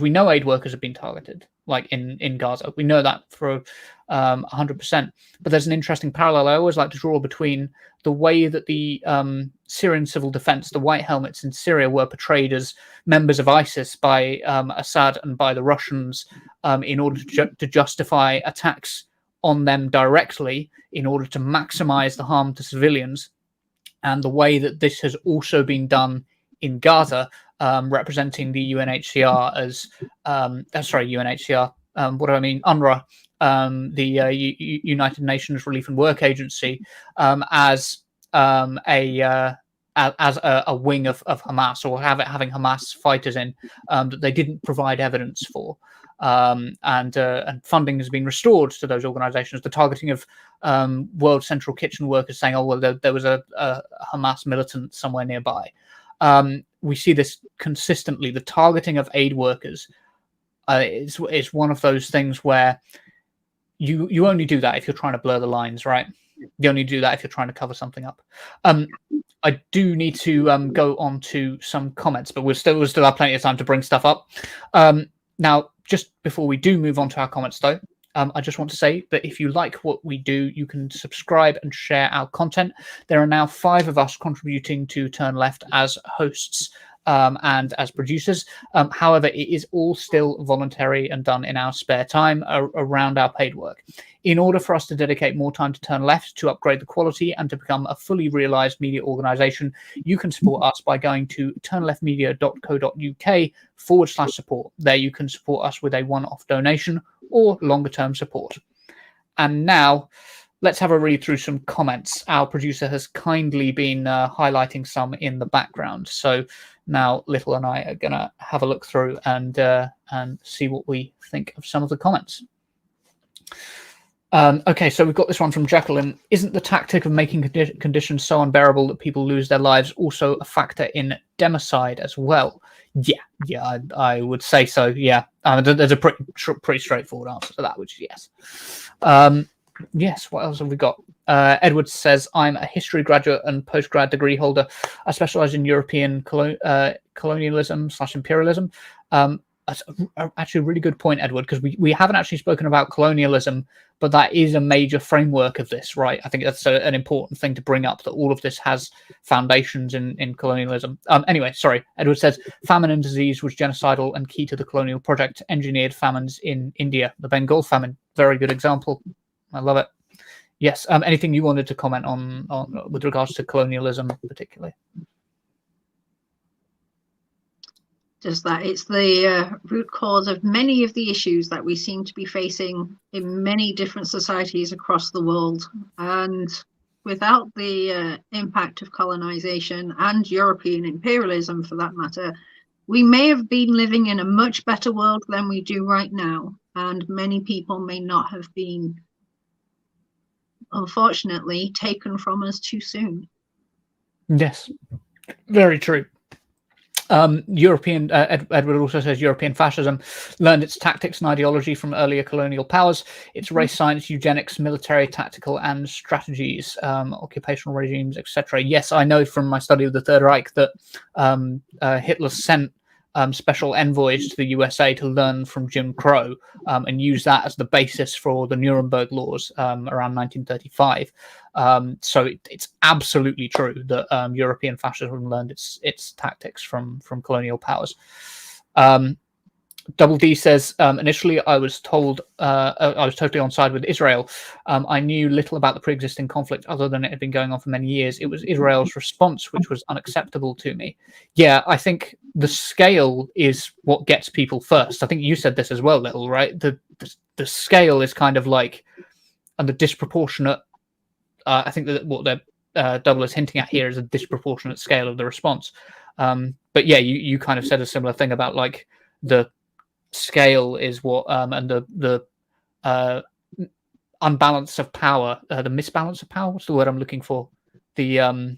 we know aid workers have been targeted, like in Gaza. We know that for 100%. But there's an interesting parallel I always like to draw between the way that the Syrian civil defense, the white helmets in Syria, were portrayed as members of ISIS by Assad and by the Russians in order to justify attacks on them directly in order to maximize the harm to civilians, and the way that this has also been done in Gaza, representing the UNHCR as UNHCR. What do I mean? UNRWA, the United Nations Relief and Work Agency, as a wing of Hamas, or having Hamas fighters in, that they didn't provide evidence for. And funding has been restored to those organizations. The targeting of World Central Kitchen workers, saying, oh, well, there was a Hamas militant somewhere nearby. We see this consistently. The targeting of aid workers is one of those things where you only do that if you're trying to blur the lines, right? You only do that if you're trying to cover something up. I do need to go on to some comments, but we'll still have plenty of time to bring stuff up. Now, just before we do move on to our comments, though, I just want to say that if you like what we do, you can subscribe and share our content. There are now 5 of us contributing to Turn Left as hosts and as producers. However, it is all still voluntary and done in our spare time around our paid work. In order for us to dedicate more time to Turn Left, to upgrade the quality, and to become a fully realized media organization, you can support us by going to turnleftmedia.co.uk/support. There you can support us with a one-off donation or longer-term support. And now, let's have a read through some comments. Our producer has kindly been highlighting some in the background. So now Little and I are going to have a look through and see what we think of some of the comments. Okay, so we've got this one from Jacqueline. Isn't the tactic of making conditions so unbearable that people lose their lives also a factor in democide as well? Yeah, I would say so. Yeah, there's a pretty straightforward answer to that, which is yes. Yes, what else have we got? Edward says, I'm a history graduate and postgrad degree holder. I specialize in European colonialism/imperialism. That's actually a really good point, Edward, because we haven't actually spoken about colonialism, but that is a major framework of this, right? I think that's an important thing to bring up, that all of this has foundations in colonialism. Anyway, sorry. Edward says, famine and disease was genocidal and key to the colonial project. Engineered famines in India. The Bengal famine, very good example. I love it. Yes. Anything you wanted to comment on with regards to colonialism particularly? Just that it's the root cause of many of the issues that we seem to be facing in many different societies across the world. And without the impact of colonization and European imperialism, for that matter, we may have been living in a much better world than we do right now. And many people may not have been, unfortunately, taken from us too soon. Yes, very true. Edward also says European fascism learned its tactics and ideology from earlier colonial powers. Its race science, eugenics, military, tactical, and strategies, occupational regimes, etc. Yes, I know from my study of the Third Reich that Hitler sent special envoys to the USA to learn from Jim Crow and use that as the basis for the Nuremberg laws around 1935. So it's absolutely true that European fascism learned its tactics from colonial powers. Double D says, initially I was told I was totally on side with Israel. I knew little about the pre-existing conflict other than it had been going on for many years. It was Israel's response which was unacceptable to me. Yeah, I think the scale is what gets people first. I think you said this as well, Little, right? The scale is kind of like, and the disproportionate, I think that what the Double is hinting at here is a disproportionate scale of the response. But yeah, you kind of said a similar thing about like the scale is what and the unbalance of power, the misbalance of power. What's the word I'm looking for? The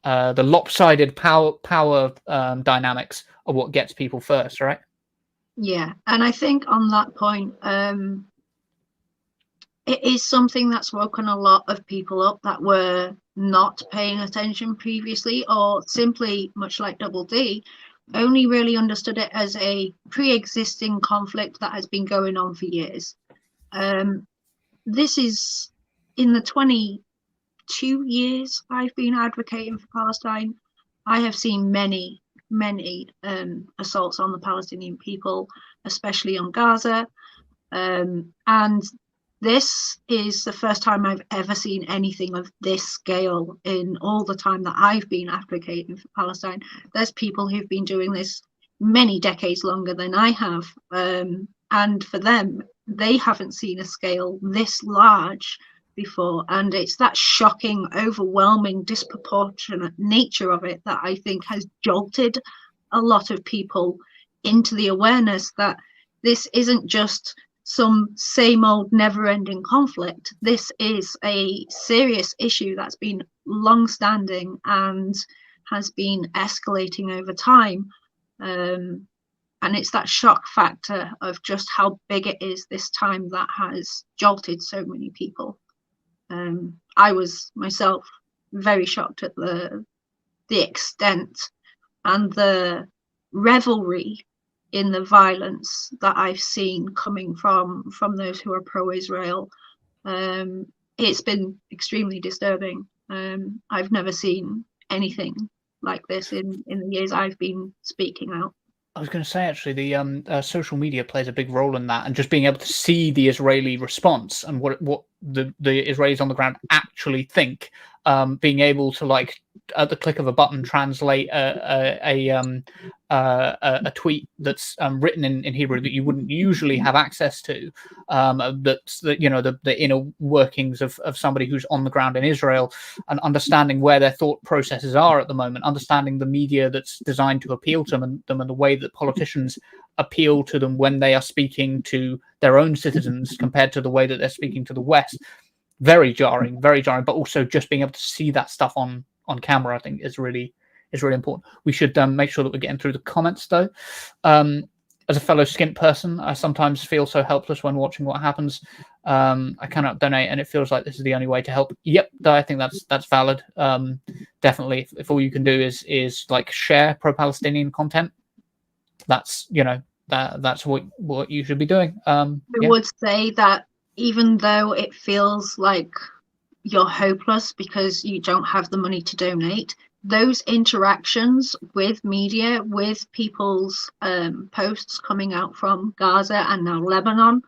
lopsided power dynamics are what gets people first, right? Yeah, and I think on that point, it is something that's woken a lot of people up that were not paying attention previously, or simply, much like Double D, only really understood it as a pre-existing conflict that has been going on for years. This is in the 22 years I've been advocating for Palestine. I have seen many assaults on the Palestinian people, especially on Gaza. And this is the first time I've ever seen anything of this scale in all the time that I've been advocating for Palestine. There's people who've been doing this many decades longer than I have. And for them, they haven't seen a scale this large before. And it's that shocking, overwhelming, disproportionate nature of it that I think has jolted a lot of people into the awareness that this isn't just some same old never-ending conflict. This is a serious issue that's been long-standing and has been escalating over time. And it's that shock factor of just how big it is this time that has jolted so many people. I was myself very shocked at the extent and the revelry in the violence that I've seen coming from those who are pro-Israel. It's been extremely disturbing. I've never seen anything like this in the years I've been speaking out. I was going to say, actually, the social media plays a big role in that, and just being able to see the Israeli response and what the Israelis on the ground actually think, being able to, like, at the click of a button, translate a tweet that's written in Hebrew that you wouldn't usually have access to. That's the inner workings of somebody who's on the ground in Israel, and understanding where their thought processes are at the moment, understanding the media that's designed to appeal to them and the way that politicians appeal to them when they are speaking to their own citizens compared to the way that they're speaking to the West. Very jarring, but also just being able to see that stuff on camera, I think, is really important. We should make sure that we're getting through the comments, though. As a fellow skint person, I sometimes feel so helpless when watching what happens. I cannot donate, and it feels like this is the only way to help. Yep, I think that's valid. Definitely, if all you can do is like share pro-Palestinian content, that's that's what you should be doing. I would say that even though it feels like you're hopeless because you don't have the money to donate, those interactions with media, with people's posts coming out from Gaza and now Lebanon,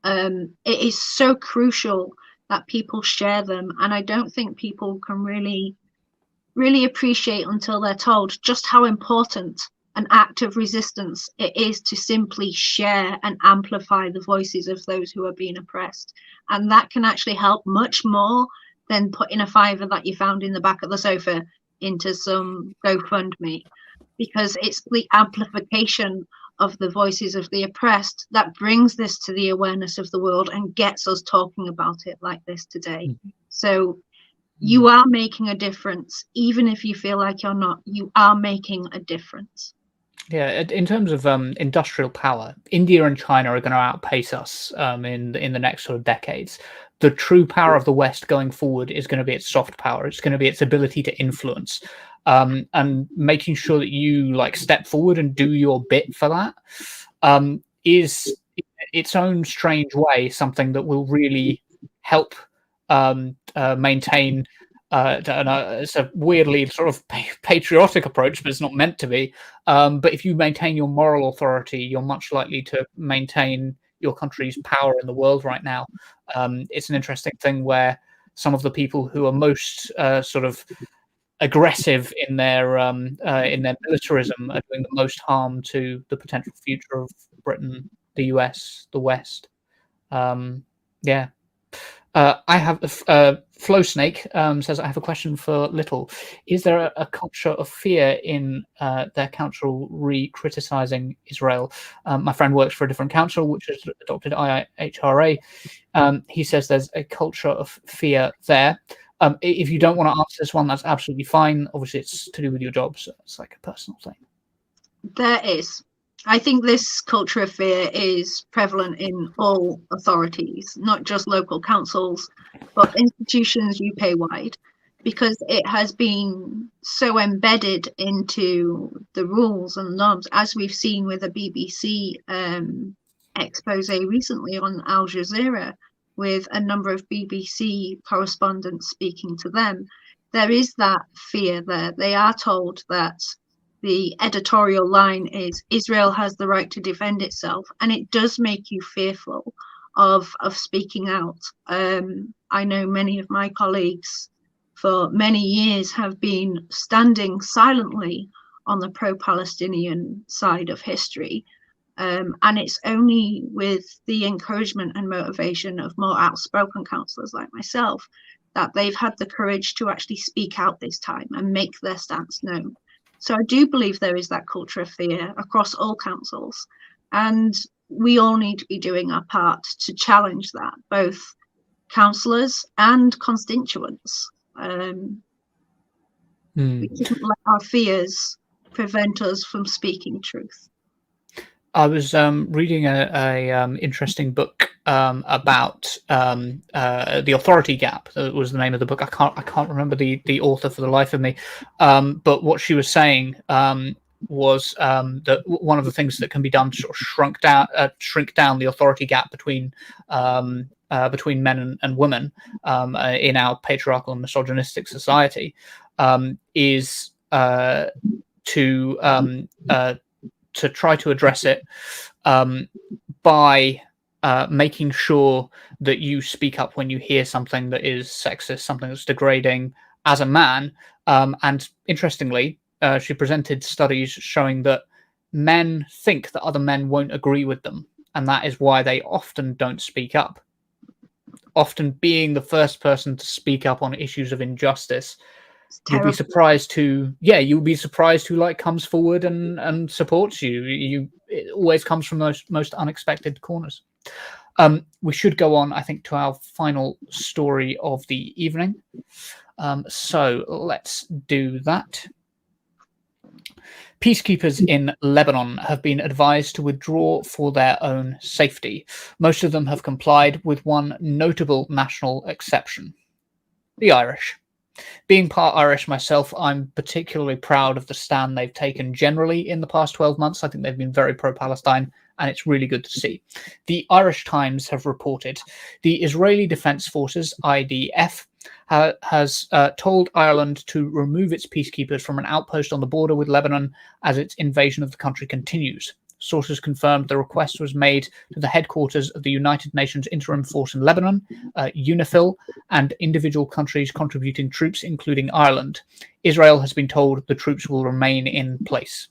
it is so crucial that people share them. And I don't think people can really appreciate until they're told just how important an act of resistance it is to simply share and amplify the voices of those who are being oppressed. And that can actually help much more than putting a fiver that you found in the back of the sofa into some GoFundMe, because it's the amplification of the voices of the oppressed that brings this to the awareness of the world and gets us talking about it like this today. So you are making a difference. Even if you feel like you're not, you are making a difference. Yeah, in terms of industrial power, India and China are going to outpace us in the next sort of decades. The true power of the West going forward is going to be its soft power. It's going to be its ability to influence, and making sure that you like step forward and do your bit for that is its own strange way something that will really help maintain It's a weirdly sort of patriotic approach, but it's not meant to be. But if you maintain your moral authority, you're much likely to maintain your country's power in the world right now. It's an interesting thing where some of the people who are most sort of aggressive in their militarism are doing the most harm to the potential future of Britain, the US, the West. Yeah. I have Flow Snake says, I have a question for Little. Is there a culture of fear in their council re-criticizing Israel? My friend works for a different council, which has adopted IHRA. He says there's a culture of fear there. If you don't want to answer this one, that's absolutely fine. Obviously, it's to do with your job, so it's like a personal thing. There is. I think this culture of fear is prevalent in all authorities, not just local councils, but institutions UK-wide, because it has been so embedded into the rules and norms, as we've seen with a BBC expose recently on Al Jazeera, with a number of BBC correspondents speaking to them. There is that fear there. They are told that the editorial line is Israel has the right to defend itself, and it does make you fearful of speaking out. I know many of my colleagues for many years have been standing silently on the pro-Palestinian side of history, and it's only with the encouragement and motivation of more outspoken councillors like myself that they've had the courage to actually speak out this time and make their stance known. So I do believe there is that culture of fear across all councils, and we all need to be doing our part to challenge that, both councillors and constituents. We shouldn't let our fears prevent us from speaking truth. I was reading a interesting book about the authority gap. That was the name of the book. I can't remember the author for the life of me. But what she was saying was that one of the things that can be done to sort of shrink down the authority gap between men and women in our patriarchal and misogynistic society is to try to address it by making sure that you speak up when you hear something that is sexist, something that's degrading as a man. And interestingly, she presented studies showing that men think that other men won't agree with them, and that is why they often don't speak up. Often being the first person to speak up on issues of injustice, you'll be surprised who like comes forward and supports you. It always comes from most unexpected corners. We should go on, I think, to our final story of the evening. So let's do that. Peacekeepers in Lebanon have been advised to withdraw for their own safety. Most of them have complied, with one notable national exception: the Irish. Being part Irish myself, I'm particularly proud of the stand they've taken generally in the past 12 months. I think they've been very pro-Palestine, and it's really good to see. The Irish Times have reported the Israeli Defense Forces, IDF, has told Ireland to remove its peacekeepers from an outpost on the border with Lebanon as its invasion of the country continues. Sources confirmed the request was made to the headquarters of the United Nations Interim Force in Lebanon, UNIFIL, and individual countries contributing troops, including Ireland. Israel has been told the troops will remain in place.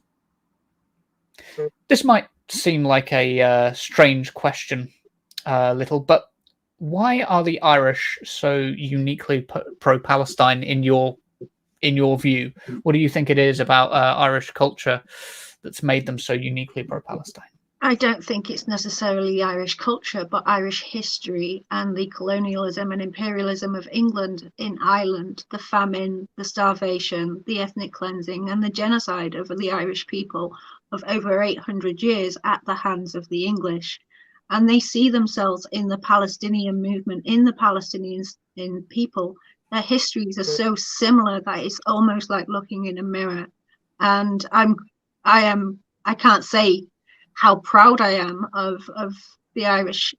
This might seem like a strange question, Little, but why are the Irish so uniquely pro-Palestine in your view? What do you think it is about Irish culture that's made them so uniquely pro-Palestine? I don't think it's necessarily Irish culture, but Irish history and the colonialism and imperialism of England in Ireland, the famine, the starvation, the ethnic cleansing, and the genocide over the Irish people of over 800 years at the hands of the English. And they see themselves in the Palestinian movement, in the Palestinians, in people. Their histories are so similar that it's almost like looking in a mirror. And I can't say how proud I am of the Irish,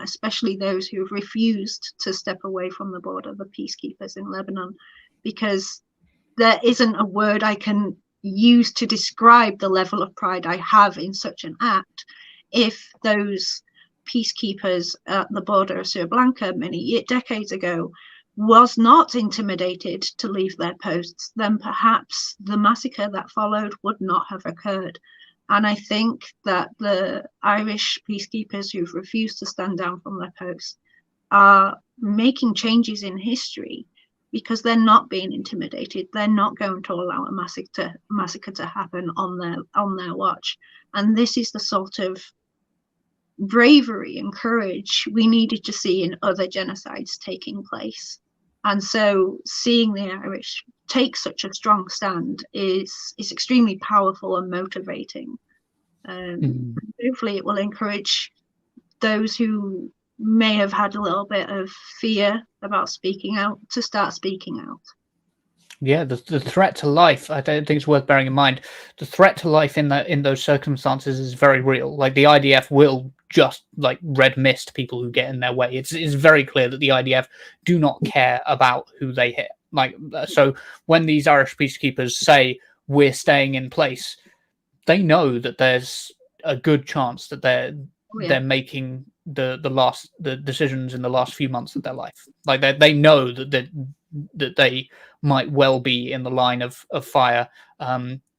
especially those who have refused to step away from the border, the peacekeepers in Lebanon. because there isn't a word I can use to describe the level of pride I have in such an act. If those peacekeepers at the border of Sri Lanka many decades ago was not intimidated to leave their posts, then perhaps the massacre that followed would not have occurred. And I think that the Irish peacekeepers who've refused to stand down from their posts are making changes in history because they're not being intimidated. They're not going to allow a massacre to happen on their watch. And this is the sort of bravery and courage we needed to see in other genocides taking place. And so seeing the Irish take such a strong stand is extremely powerful and motivating. Hopefully it will encourage those who may have had a little bit of fear about speaking out to start speaking out. Yeah, the threat to life, I don't think it's worth bearing in mind. The threat to life in those circumstances is very real. Like, the IDF will just like red mist people who get in their way. It's very clear that the IDF do not care about who they hit. Like, so when these Irish peacekeepers say we're staying in place, they know that there's a good chance that they're making the decisions in the last few months of their life. Like, they know that they might well be in the line of fire,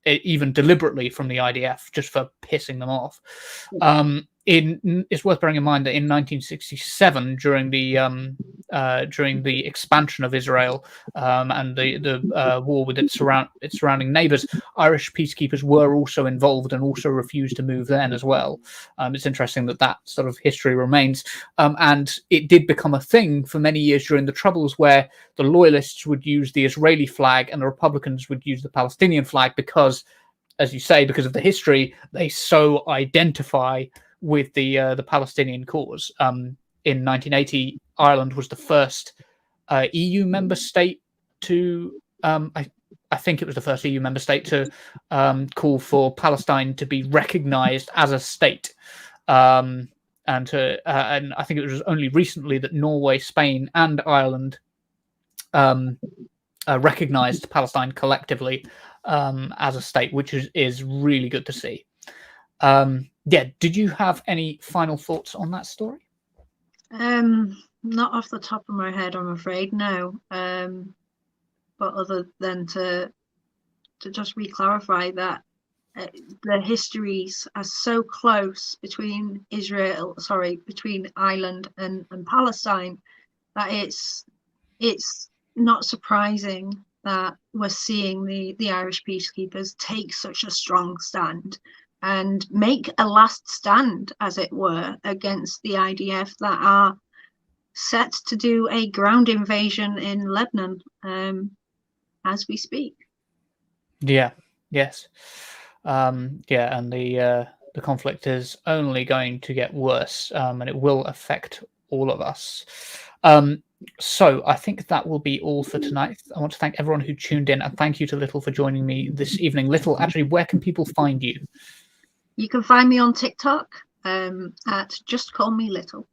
even deliberately from the IDF, just for pissing them off. It's worth bearing in mind that in 1967, during the expansion of Israel and the war with its surrounding neighbours, Irish peacekeepers were also involved and also refused to move then as well. It's interesting that sort of history remains, and it did become a thing for many years during the Troubles, where the loyalists would use the Israeli flag and the Republicans would use the Palestinian flag because, as you say, because of the history, they so identify with the Palestinian cause. In 1980, Ireland was the first EU member state to, I think it was the first EU member state to call for Palestine to be recognised as a state. And I think it was only recently that Norway, Spain, and Ireland recognised Palestine collectively as a state, which is really good to see. Did you have any final thoughts on that story? Not off the top of my head, I'm afraid, no. But other than to just re-clarify that the histories are so close between Ireland and Palestine, that it's not surprising that we're seeing the Irish peacekeepers take such a strong stand and make a last stand, as it were, against the IDF that are set to do a ground invasion in Lebanon as we speak. Yeah. Yes. And the conflict is only going to get worse, and it will affect all of us. So I think that will be all for tonight. I want to thank everyone who tuned in, and thank you to Little for joining me this evening. Little, actually, where can people find you? You can find me on TikTok at Just Call Me Little.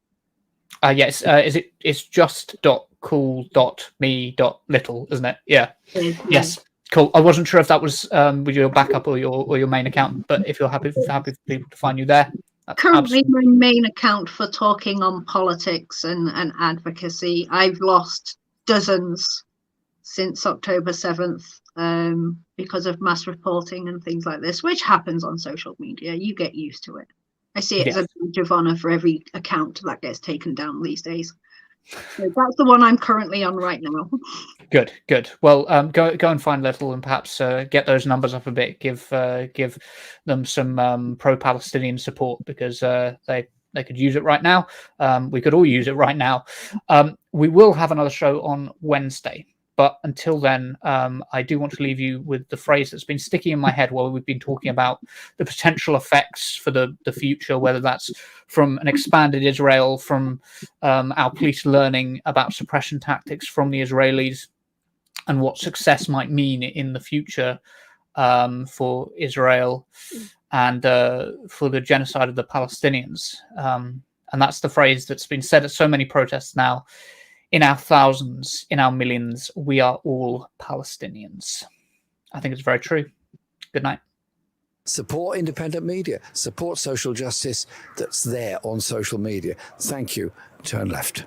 Yes, it's just.cool.me.little, isn't it? Yeah. Yes. Cool. I wasn't sure if that was with your backup or your main account, but if you're happy for people to find you there. Currently my main account for talking on politics and advocacy. I've lost dozens since October 7th because of mass reporting and things like this, which happens on social media. You get used to it. I see it as a badge of honor for every account that gets taken down these days. So that's the one I'm currently on right now. Good. Well, go and find Little and perhaps get those numbers up a bit. Give them some pro-Palestinian support, because they could use it right now. We could all use it right now. We will have another show on Wednesday. But until then, I do want to leave you with the phrase that's been sticking in my head while we've been talking about the potential effects for the future, whether that's from an expanded Israel, from our police learning about suppression tactics from the Israelis, and what success might mean in the future for Israel and for the genocide of the Palestinians. And that's the phrase that's been said at so many protests now in our thousands, in our millions, we are all Palestinians. I think it's very true. Good night. Support independent media, support social justice that's there on social media. Thank you. Turn left.